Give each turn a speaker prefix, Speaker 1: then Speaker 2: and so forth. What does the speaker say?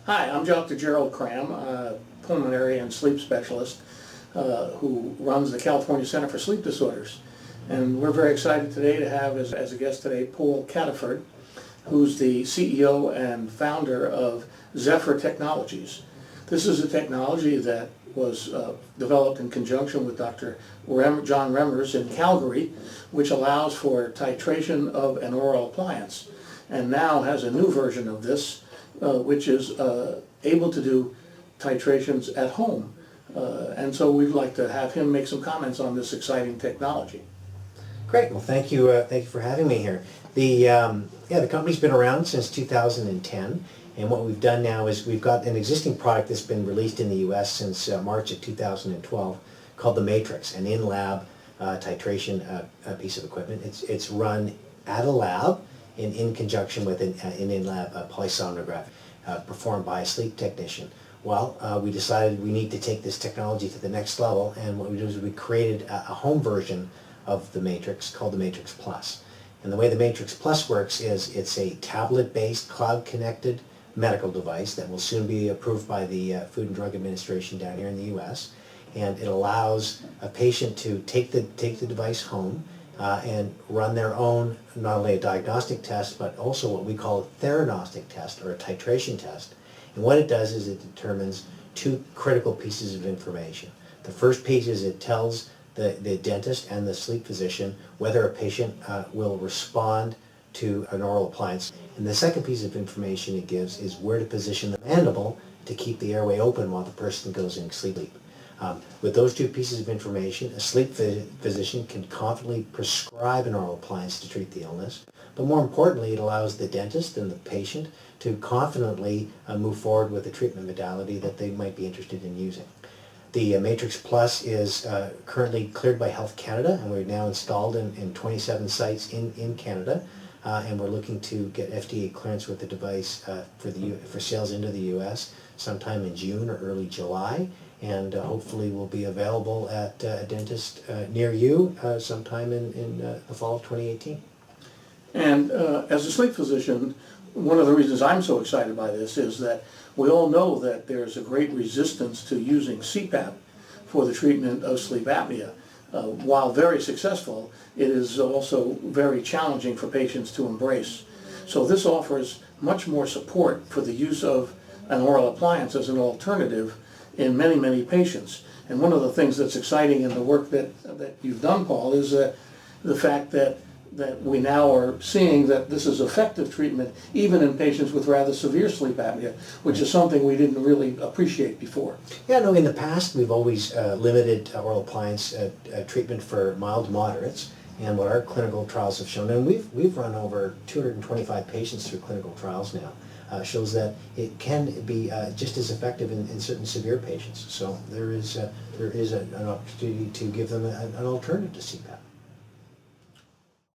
Speaker 1: Hi, I'm Dr. Gerald Cram, pulmonary and sleep specialist who runs the California Center for Sleep Disorders. And we're very excited today to have as a guest today Paul Cataford, who's the CEO and founder of Zephyr Technologies. This is a technology that was developed in conjunction with Dr. John Remmers in Calgary, which allows for titration of an oral appliance, and now has a new version of this which is able to do titrations at home. And so we'd like to have him make some comments on this exciting technology.
Speaker 2: Great. Well, thank you for having me here. The company's been around since 2010, and what we've done now is we've got an existing product that's been released in the U.S. since March of 2012 called the MATRx, an in-lab titration piece of equipment. It's run at a lab in conjunction with an in-lab polysomnograph performed by a sleep technician. Well, we decided we need to take this technology to the next level, and what we did is we created a home version of the MATRx called the MATRx Plus. And the way the MATRx Plus works is it's a tablet-based, cloud-connected medical device that will soon be approved by the Food and Drug Administration down here in the U.S. And it allows a patient to take the device home and run their own, not only a diagnostic test, but also what we call a theranostic test or a titration test. And what it does is it determines two critical pieces of information. The first piece is it tells the dentist and the sleep physician whether a patient will respond to an oral appliance. And the second piece of information it gives is where to position the mandible to keep the airway open while the person goes into sleep. With those two pieces of information, a sleep physician can confidently prescribe an oral appliance to treat the illness, but more importantly, it allows the dentist and the patient to confidently move forward with a treatment modality that they might be interested in using. The MATRx Plus is currently cleared by Health Canada, and we're now installed in 27 sites in Canada, and we're looking to get FDA clearance with the device for sales into the U.S. sometime in June or early July, and hopefully will be available at a dentist near you sometime in the fall of 2018.
Speaker 1: And as a sleep physician, one of the reasons I'm so excited by this is that we all know that there's a great resistance to using CPAP for the treatment of sleep apnea. While very successful, it is also very challenging for patients to embrace. So this offers much more support for the use of an oral appliance as an alternative in many, many patients. And one of the things that's exciting in the work that you've done, Paul, is the fact that we now are seeing that this is effective treatment even in patients with rather severe sleep apnea, which is something we didn't really appreciate before.
Speaker 2: Yeah, no, in the past we've always limited oral appliance treatment for mild moderates, and what our clinical trials have shown, and we've run over 225 patients through clinical trials now, shows that it can be just as effective in certain severe patients. So there is an opportunity to give them an alternative to CPAP.